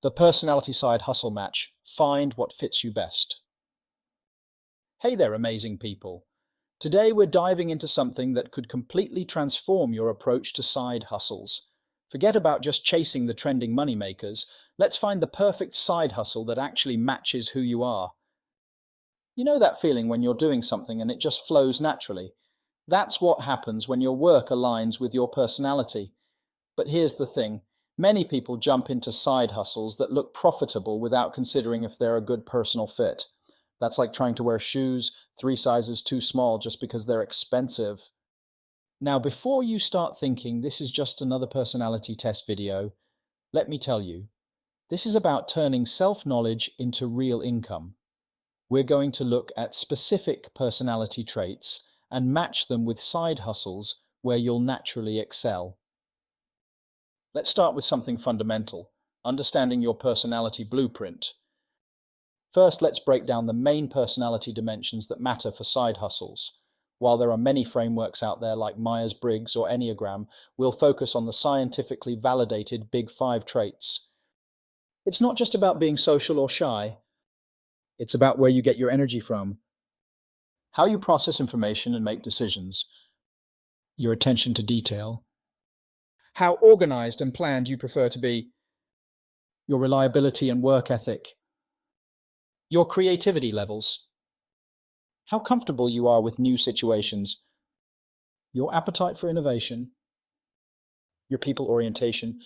The personality side hustle match. Find what fits you best. Hey there, amazing people. Today we're diving into something that could completely transform your approach to side hustles. Forget about just chasing the trending moneymakers. Let's find the perfect side hustle that actually matches who you are. You know that feeling when you're doing something and it just flows naturally? That's what happens when your work aligns with your personality. But here's the thing. Many people jump into side hustles that look profitable without considering if they're a good personal fit. That's like trying to wear shoes 3 sizes too small just because they're expensive. Now, before you start thinking this is just another personality test video, let me tell you, this is about turning self-knowledge into real income. We're going to look at specific personality traits and match them with side hustles where you'll naturally excel. Let's start with something fundamental, understanding your personality blueprint. First, let's break down the main personality dimensions that matter for side hustles. While there are many frameworks out there like Myers-Briggs or Enneagram, we'll focus on the scientifically validated Big 5 traits. It's not just about being social or shy. It's about where you get your energy from, how you process information and make decisions, your attention to detail, how organized and planned you prefer to be, your reliability and work ethic, your creativity levels, how comfortable you are with new situations, your appetite for innovation, your people orientation,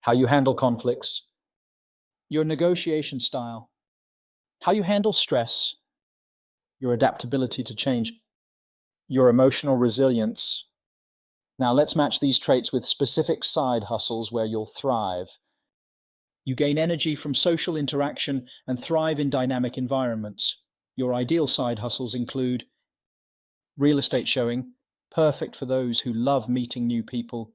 how you handle conflicts, your negotiation style, how you handle stress, your adaptability to change, your emotional resilience. Now let's match these traits with specific side hustles where you'll thrive. You gain energy from social interaction and thrive in dynamic environments. Your ideal side hustles include real estate showing, perfect for those who love meeting new people.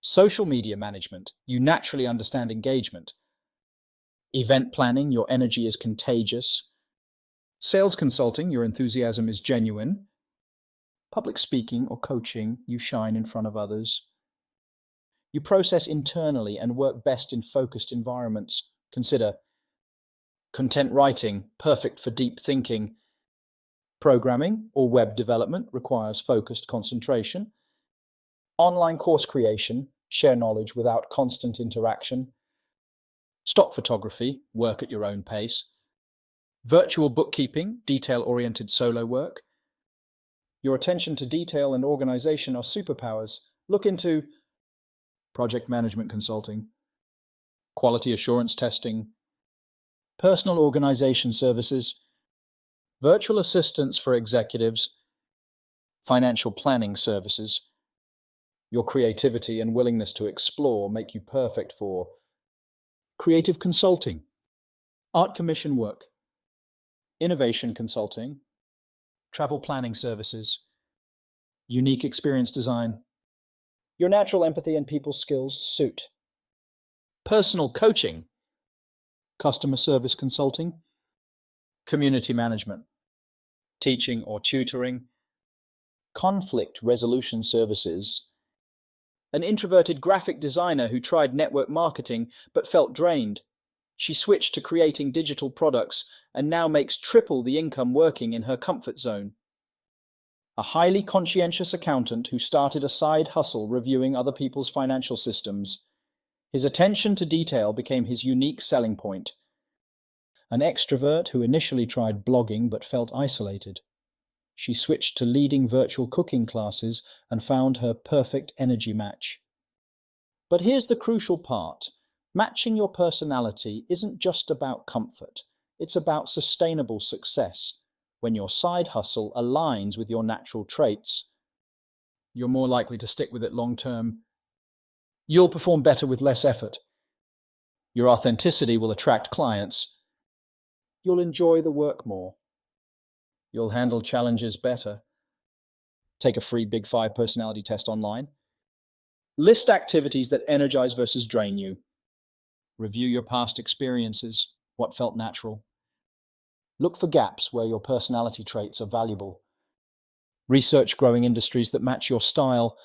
Social media management, you naturally understand engagement. Event planning, your energy is contagious. Sales consulting, your enthusiasm is genuine. Public speaking or coaching, you shine in front of others. You process internally and work best in focused environments. Consider content writing, perfect for deep thinking. Programming or web development requires focused concentration. Online course creation, share knowledge without constant interaction. Stock photography, work at your own pace. Virtual bookkeeping, detail-oriented solo work. Your attention to detail and organization are superpowers. Look into project management consulting, quality assurance testing, personal organization services, virtual assistants for executives, financial planning services. Your creativity and willingness to explore make you perfect for creative consulting, art commission work, innovation consulting, travel planning services, unique experience design. Your natural empathy and people skills suit. Personal coaching, customer service consulting, community management, teaching or tutoring, conflict resolution services. An introverted graphic designer who tried network marketing but felt drained. She switched to creating digital products and now makes triple the income working in her comfort zone. A highly conscientious accountant who started a side hustle reviewing other people's financial systems. His attention to detail became his unique selling point. An extrovert who initially tried blogging but felt isolated. She switched to leading virtual cooking classes and found her perfect energy match. But here's the crucial part. Matching your personality isn't just about comfort. It's about sustainable success. When your side hustle aligns with your natural traits, you're more likely to stick with it long term. You'll perform better with less effort. Your authenticity will attract clients. You'll enjoy the work more. You'll handle challenges better. Take a free Big 5 personality test online. List activities that energize versus drain you. Review your past experiences, what felt natural. Look for gaps where your personality traits are valuable. Research growing industries that match your style.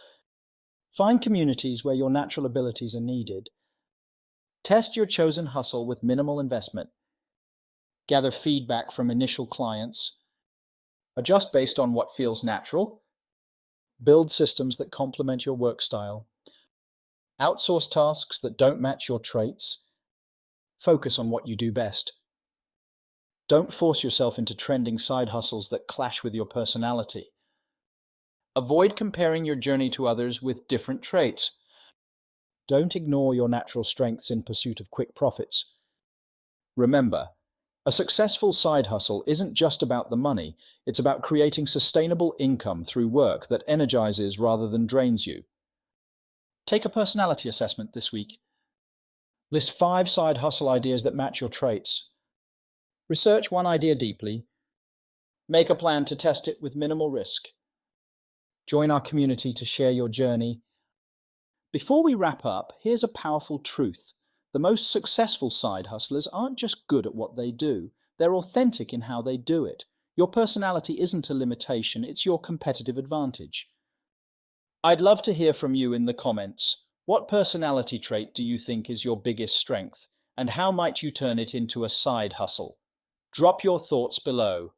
Find communities where your natural abilities are needed. Test your chosen hustle with minimal investment. Gather feedback from initial clients. Adjust based on what feels natural. Build systems that complement your work style. Outsource tasks that don't match your traits. Focus on what you do best. Don't force yourself into trending side hustles that clash with your personality. Avoid comparing your journey to others with different traits. Don't ignore your natural strengths in pursuit of quick profits. Remember, a successful side hustle isn't just about the money, it's about creating sustainable income through work that energizes rather than drains you. Take a personality assessment this week. List 5 side hustle ideas that match your traits. Research one idea deeply. Make a plan to test it with minimal risk. Join our community to share your journey. Before we wrap up, here's a powerful truth. The most successful side hustlers aren't just good at what they do, they're authentic in how they do it. Your personality isn't a limitation, it's your competitive advantage. I'd love to hear from you in the comments. What personality trait do you think is your biggest strength, and how might you turn it into a side hustle? Drop your thoughts below.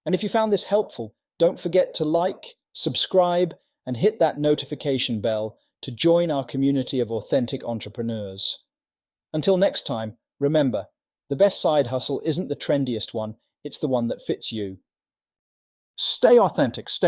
And if you found this helpful, don't forget to like, subscribe, and hit that notification bell to join our community of authentic entrepreneurs. Until next time, remember, the best side hustle isn't the trendiest one, it's the one that fits you. Stay authentic, stay